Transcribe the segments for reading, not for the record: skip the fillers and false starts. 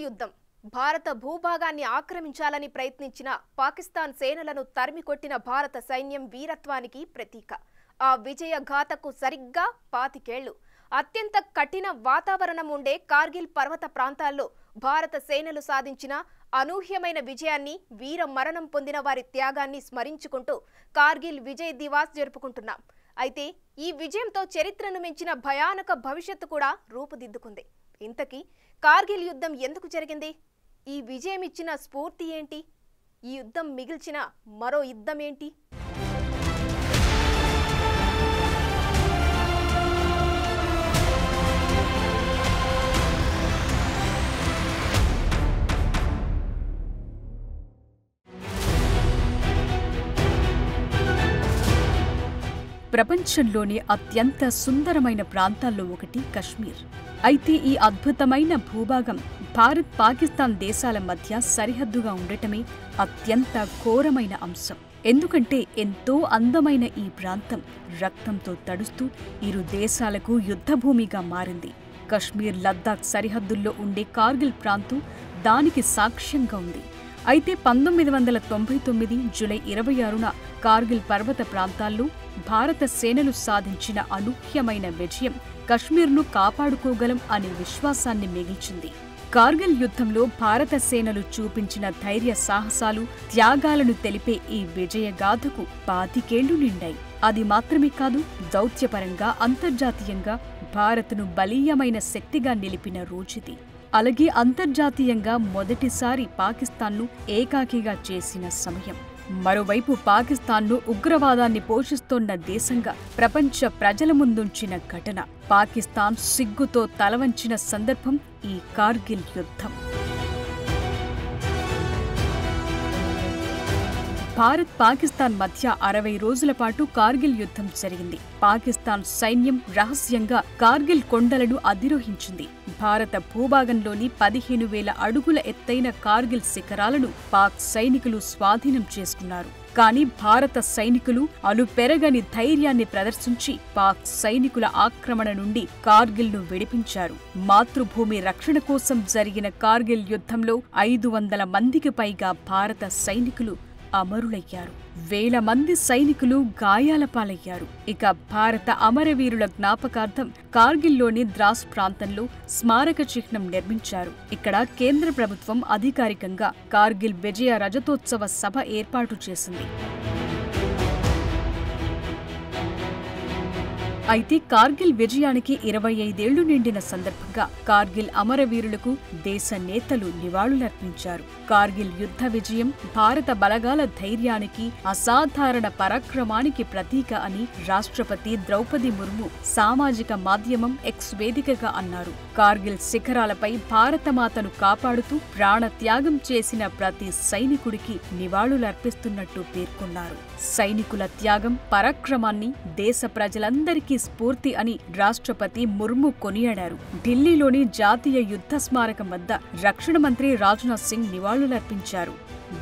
యుద్ధం భారత భూభాగాన్ని ఆక్రమించాలని ప్రయత్నించిన పాకిస్తాన్ సేనలను తరిమికొట్టిన భారత సైన్యం వీరత్వానికి ప్రతీక. ఆ విజయ గాథకు సరిగ్గా 25 ఏళ్లు. అత్యంత కఠిన వాతావరణం ఉండే కార్గిల్ పర్వత ప్రాంతాల్లో భారత సేనలు సాధించిన అనూహ్యమైన విజయాన్ని, వీర మరణం పొందిన వారి త్యాగాన్ని స్మరించుకుంటూ కార్గిల్ విజయ్ దివాస్ జరుపుకుంటున్నాం. అయితే ఈ విజయంతో చరిత్రను మించిన భయానక భవిష్యత్తు కూడా రూపుదిద్దుకుంది. ఇంతకీ కార్గిల్ యుద్ధం ఎందుకు జరిగింది? ఈ విజయం ఇచ్చిన స్ఫూర్తి ఏంటి? ఈ యుద్ధం మిగిల్చిన మరో యుద్ధం ఏంటి? ప్రపంచంలోని అత్యంత సుందరమైన ప్రాంతాల్లో ఒకటి కశ్మీర్. అయితే ఈ అద్భుతమైన భూభాగం భారత్, పాకిస్తాన్ దేశాల మధ్య సరిహద్దుగా ఉండటమే అత్యంత ఘోరమైన అంశం. ఎందుకంటే ఎంతో అందమైన ఈ ప్రాంతం రక్తంతో తడుస్తూ ఇరు దేశాలకు యుద్ధభూమిగా మారింది. కశ్మీర్, లద్దాఖ్ సరిహద్దుల్లో ఉండే కార్గిల్ ప్రాంతం దానికి సాక్ష్యంగా ఉంది. అయితే 1999 జూలై 26న కార్గిల్ పర్వత ప్రాంతాల్లో భారత సేనలు సాధించిన అనూహ్యమైన విజయం కశ్మీర్ను కాపాడుకోగలం అనే విశ్వాసాన్ని మిగిల్చింది. కార్గిల్ యుద్ధంలో భారత సేనలు చూపించిన ధైర్య సాహసాలు, త్యాగాలను తెలిపే ఈ విజయగాథకు 25 ఏళ్లు నిండాయి. అది మాత్రమే కాదు, దౌత్యపరంగా, అంతర్జాతీయంగా భారత్ను బలీయమైన శక్తిగా నిలిపిన రోజుది. అలాగే అంతర్జాతీయంగా మొదటిసారి పాకిస్తాన్ను ఏకాకిగా చేసిన సమయం. మరోవైపు పాకిస్తాన్ను ఉగ్రవాదాన్ని పోషిస్తోన్న దేశంగా ప్రపంచ ప్రజల ముందుంచిన ఘటన. పాకిస్తాన్ సిగ్గుతో తలవంచిన సందర్భం ఈ కార్గిల్ యుద్ధం. భారత్, పాకిస్తాన్ మధ్య 60 రోజుల పాటు కార్గిల్ యుద్ధం జరిగింది. పాకిస్తాన్ సైన్యం రహస్యంగా కార్గిల్ కొండలను అధిరోహించింది. భారత భూభాగంలోని 15,000 అడుగుల ఎత్తైన కార్గిల్ శిఖరాలను పాక్ సైనికులు స్వాధీనం చేసుకున్నారు. కానీ భారత సైనికులు అలుపెరగని ధైర్యాన్ని ప్రదర్శించి పాక్ సైనికుల ఆక్రమణ నుండి కార్గిల్ను విడిపించారు. మాతృభూమి రక్షణ కోసం జరిగిన కార్గిల్ యుద్ధంలో 500 మందికి పైగా భారత సైనికులు అమరులయ్యారు. వేల మంది సైనికులు గాయాల పాలయ్యారు. ఇక భారత అమరవీరుల జ్ఞాపకార్థం కార్గిల్లోని ద్రాస్ ప్రాంతంలో స్మారక చిహ్నం నిర్మించారు. ఇక్కడ కేంద్ర ప్రభుత్వం అధికారికంగా కార్గిల్ విజయ రజతోత్సవ సభ ఏర్పాటు చేసింది. అయితే కార్గిల్ విజయానికి 25 ఏళ్లు నిండిన సందర్భంగా కార్గిల్ అమరవీరులకు దేశ నేతలు నివాళులర్పించారు. కార్గిల్ యుద్ధ విజయం భారత బలగాల ధైర్యానికి, అసాధారణ పరాక్రమానికి ప్రతీక అని రాష్ట్రపతి ద్రౌపది ముర్ము సామాజిక మాధ్యమం ఎక్స్ వేదికగా అన్నారు. కార్గిల్ శిఖరాలపై భారతమాతను కాపాడుతూ ప్రాణత్యాగం చేసిన ప్రతి సైనికుడికి నివాళులర్పిస్తున్నట్టు పేర్కొన్నారు. సైనికుల త్యాగం, పరాక్రమాన్ని దేశ ప్రజలందరికీ స్ఫూర్తి అని రాష్ట్రపతి ముర్ము కొనియాడారు. ఢిల్లీలోని జాతీయ యుద్ధ స్మారకం వద్ద రక్షణ మంత్రి రాజ్నాథ్ సింగ్ నివాళులర్పించారు.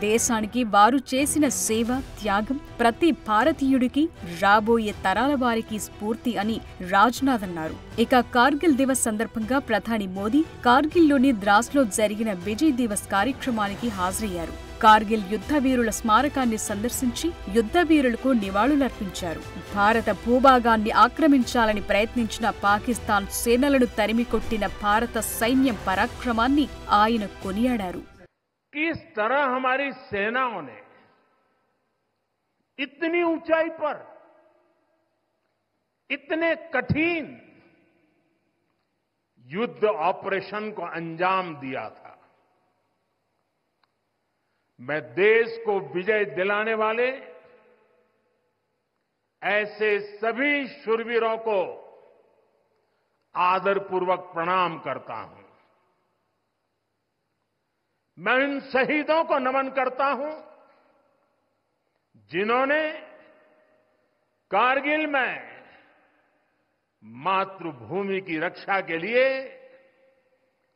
దేశానికి వారు చేసిన సేవ, త్యాగం ప్రతి భారతీయుడికి, రాబోయే తరాల వారికి స్ఫూర్తి అని రాజ్నాథ్ అన్నారు. ఇక కార్గిల్ దివస్ సందర్భంగా ప్రధాని మోదీ కార్గిల్లోని ద్రాస్లో జరిగిన విజయ్ దివస్ కార్యక్రమానికి హాజరయ్యారు. కార్గిల్ యుద్ధవీరుల స్మారకాన్ని సందర్శించి యుద్ధవీరులకు నివాళులర్పించారు. భారత భూభాగాన్ని ఆక్రమించాలని ప్రయత్నించిన పాకిస్తాన్ సేనలను తరిమికొట్టిన భారత సైన్యం పరాక్రమాన్ని ఆయన కొనియాడారు. किस तरह हमारी सेनाओं ने इतनी ऊंचाई पर इतने कठिन युद्ध ऑपरेशन को अंजाम दिया था। मैं देश को विजय दिलाने वाले ऐसे सभी शूरवीरों को आदरपूर्वक प्रणाम करता हूं। मैं उन शहीदों को नमन करता हूं जिन्होंने कारगिल में मातृभूमि की रक्षा के लिए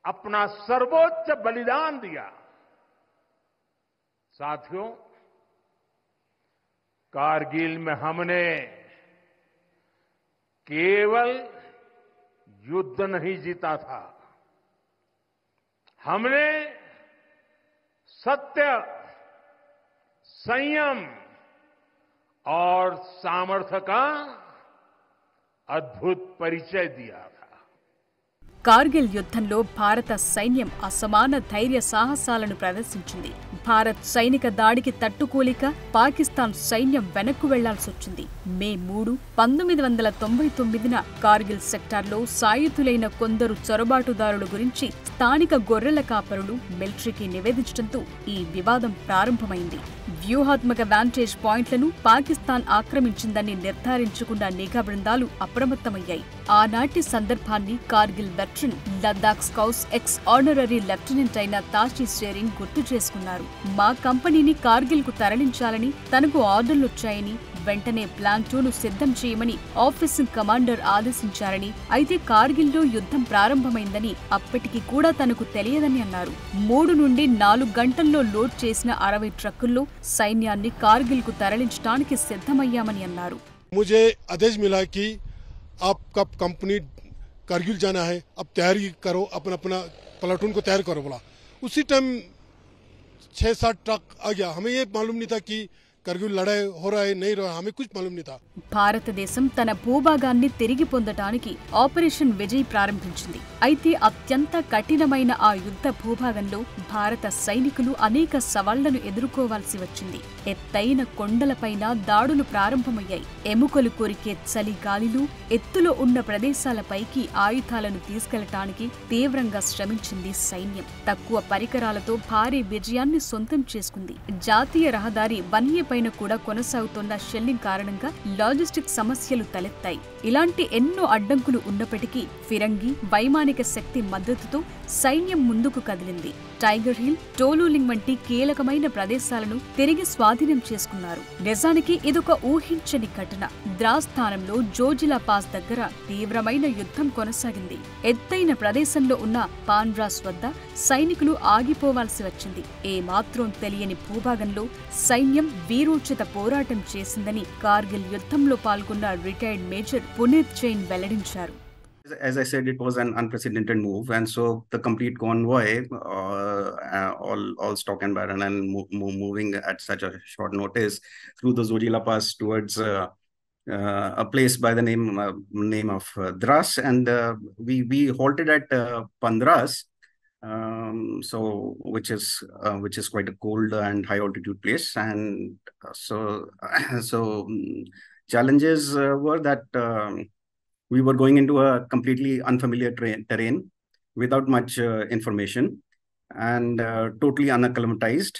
अपना सर्वोच्च बलिदान दिया। साथियों, कारगिल में हमने केवल युद्ध नहीं जीता था, हमने सत्य, संयम और सामर्थ्य का अद्भुत परिचय दिया था। కార్గిల్ యుద్ధంలో భారత సైన్యం అసమాన ధైర్య సాహసాలను ప్రదర్శించింది. భారత్ సైనిక దాడికి తట్టుకోలేక పాకిస్తాన్ సైన్యం వెనక్కు వెళ్లాల్సొచ్చింది. మే 3, 1999న కార్గిల్ సెక్టార్లో సాయుధులైన కొందరు చొరబాటుదారుల గురించి స్థానిక గొర్రెల కాపరులు మిలిటరీకి నివేదించడంతో ఈ వివాదం ప్రారంభమైంది. వ్యూహాత్మక వాంటేజ్ పాయింట్లను పాకిస్తాన్ ఆక్రమించిందని నిర్ధారించుకున్న నిఘా బృందాలు అప్రమత్తమయ్యాయి. ఆనాటి సందర్భాన్ని Kargil veteran, Ladakh scouts X honorary lieutenant అయిన తాషి షేరింగ్ గుర్తు చేసుకున్నారు. మా కంపెనీని కార్గిల్ కు తరలించాలని తనకు ఆర్డర్లొచ్చాయని, వెంటనే ప్లాన్ 2ను సిద్ధం చేయమని ఆఫీసింగ్ కమాండర్ ఆదేశించారని, అయితే కార్గిల్లో యుద్ధం ప్రారంభమైందని అప్పటికి కూడా తనకు తెలియదని అన్నారు. 3 నుండి 4 గంటల్లో లోడ్ చేసిన 60 ట్రక్కుల్లో సైన్యాన్ని కార్గిల్ కు తరలించడానికి సిద్ధమయ్యామని అన్నారు. मुझे आदेश मिला कि आपका कंपनी कारगिल जाना है, अब तैयारी करो, अपना अपना प्लाटून को तैयार करो बोला. उसी टाइम 6-7 ट्रक आ गया. हमें ये मालूम नहीं था कि कारगिल लड़ाई हो रहा है नहीं रहा, हमें कुछ मालूम नहीं था. భారతదేశం తన భూభాగాన్ని తిరిగి పొందటానికి ఆపరేషన్ విజయ్ ప్రారంభించింది. అయితే అత్యంత కఠినమైన ఆ యుద్ధ భూభాగంలో భారత సైనికులు అనేక సవాళ్లను ఎదుర్కోవాల్సి వచ్చింది. ఎత్తైన కొండలపైన దాడులు ప్రారంభమయ్యాయి. ఎముకలు కొరికే చలి గాలిలు, ఎత్తులో ఉన్న ప్రదేశాలపైకి ఆయుధాలను తీసుకెళ్లటానికి తీవ్రంగా శ్రమించింది సైన్యం. తక్కువ పరికరాలతో భారీ విజయాన్ని సొంతం చేసుకుంది. జాతీయ రహదారి వన్యపైన కూడా కొనసాగుతున్న షెల్లింగ్ కారణంగా లాజిస్టిక్ సమస్యలు తలెత్తాయి. ఇలాంటి ఎన్నో అడ్డంకులు ఉన్నప్పటికీ ఫిరంగి వైమానిక శక్తి మద్దతుతో సైన్యం ముందుకు కదిలింది. టైగర్ హిల్, టోలులింగ్ వంటి కీలకమైన ప్రదేశాలను తిరిగి స్వాధీనం చేసుకున్నారు. నిజానికి ఇదొక ఊహించని ఘటన. ద్రాస్ స్థానంలో జోజిలా పాస్ దగ్గర తీవ్రమైన యుద్ధం కొనసాగింది. ఎత్తైన ప్రదేశంలో ఉన్న పాన్రాస్ వద్ద సైనికులు ఆగిపోవాల్సి వచ్చింది. ఏమాత్రం తెలియని భూభాగంలో సైన్యం వీరోచిత పోరాటం చేసిందని కార్గిల్ యుద్ధంలో పాల్గొన్న రిటైర్డ్ మేజర్ పునీత్ జైన్ వెల్లడించారు. As I said, it was an unprecedented move, and so the complete convoy, all stock and barrel, and moving at such a short notice through the Zojila Pass towards a place by the name of Dras, and we halted at Pandras, so which is quite a cold and high altitude place, and so challenges were that. We were going into a completely unfamiliar terrain without much information and totally unacclimatized.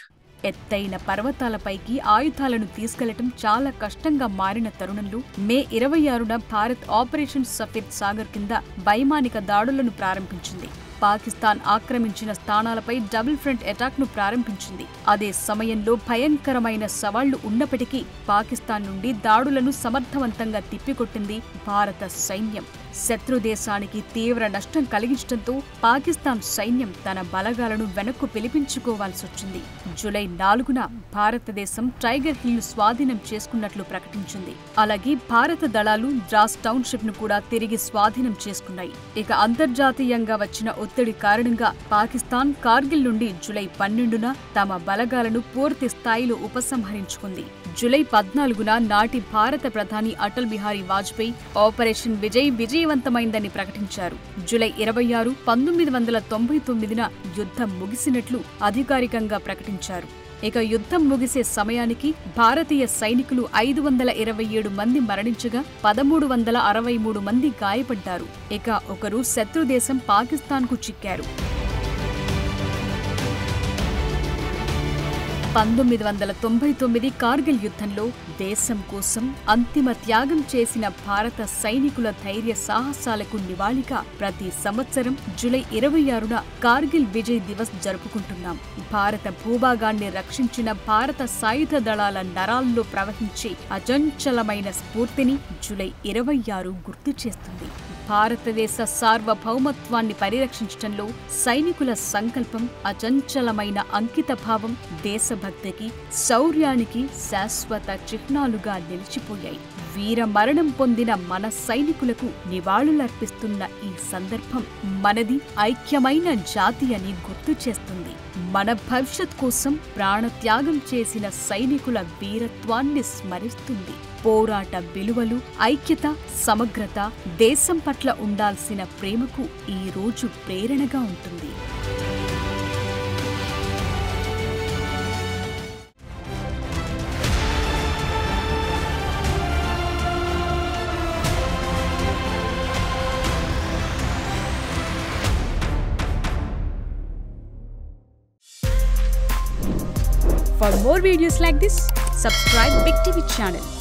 ఎత్తైన పర్వతాలపైకి ఆయుధాలను తీసుకెళ్లటం చాలా కష్టంగా మారిన తరుణంలో మే 26న Bharat operation Saphir Sagar కింద వైమానిక దాడులను ప్రారంభించింది. పాకిస్తాన్ ఆక్రమించిన స్థానాలపై డబుల్ ఫ్రంట్ అటాక్ ను ప్రారంభించింది. అదే సమయంలో భయంకరమైన సవాళ్లు ఉన్నప్పటికీ పాకిస్తాన్ నుండి దాడులను సమర్థవంతంగా తిప్పికొట్టింది భారత సైన్యం. శత్రు దేశానికి తీవ్ర నష్టం కలిగించడంతో పాకిస్తాన్ సైన్యం తన బలగాలను వెనక్కు పిలిపించుకోవాల్సొచ్చింది. జూలై 4న భారతదేశం టైగర్ హిల్ స్వాధీనం చేసుకున్నట్లు ప్రకటించింది. అలాగే భారత దళాలు ద్రాస్ టౌన్షిప్ ను కూడా తిరిగి స్వాధీనం చేసుకున్నాయి. ఇక అంతర్జాతీయంగా వచ్చిన ఒత్తిడి కారణంగా పాకిస్తాన్ కార్గిల్ నుండి జూలై 12న తమ బలగాలను పూర్తి స్థాయిలో ఉపసంహరించుకుంది. జూలై 14న నాటి భారత ప్రధాని అటల్ బిహారీ వాజ్పేయి ఆపరేషన్ విజయ్ విజయవంతమైందని ప్రకటించారు. జూలై 26, 1999న యుద్ధం ముగిసినట్లు అధికారికంగా ప్రకటించారు. ఇక యుద్ధం ముగిసే సమయానికి భారతీయ సైనికులు 527 మంది మరణించగా 1363 మంది గాయపడ్డారు. ఇక ఒకరు శత్రుదేశం పాకిస్తాన్కు చిక్కారు. 1999 కార్గిల్ యుద్ధంలో దేశం కోసం అంతిమ త్యాగం చేసిన భారత సైనికుల ధైర్య సాహసాలకు నివాళిగా ప్రతి సంవత్సరం జూలై 26న కార్గిల్ విజయ్ దివస్ జరుపుకుంటున్నాం. భారత భూభాగాన్ని రక్షించిన భారత సాయుధ దళాల నరాల్లో ప్రవహించే అచంచలమైన స్ఫూర్తిని జూలై 26 గుర్తు చేస్తుంది. భారతదేశ సార్వభౌమత్వాన్ని పరిరక్షించడంలో సైనికుల సంకల్పం, అచంచలమైన అంకితభావం దేశభక్తికి, శౌర్యానికి శాశ్వత చిహ్నాలుగా నిలిచిపోయాయి. వీర మరణం పొందిన మన సైనికులకు నివాళులర్పిస్తున్న ఈ సందర్భం మనది ఐక్యమైన జాతి అని గుర్తు చేస్తుంది. మన భవిష్యత్ కోసం ప్రాణత్యాగం చేసిన సైనికుల వీరత్వాన్ని స్మరిస్తుంది. పోరాట విలువలు, ఐక్యత, సమగ్రత, దేశం పట్ల ఉండాల్సిన ప్రేమకు ఈ రోజు ప్రేరణగా ఉంటుంది. For more videos like this, subscribe Big TV channel.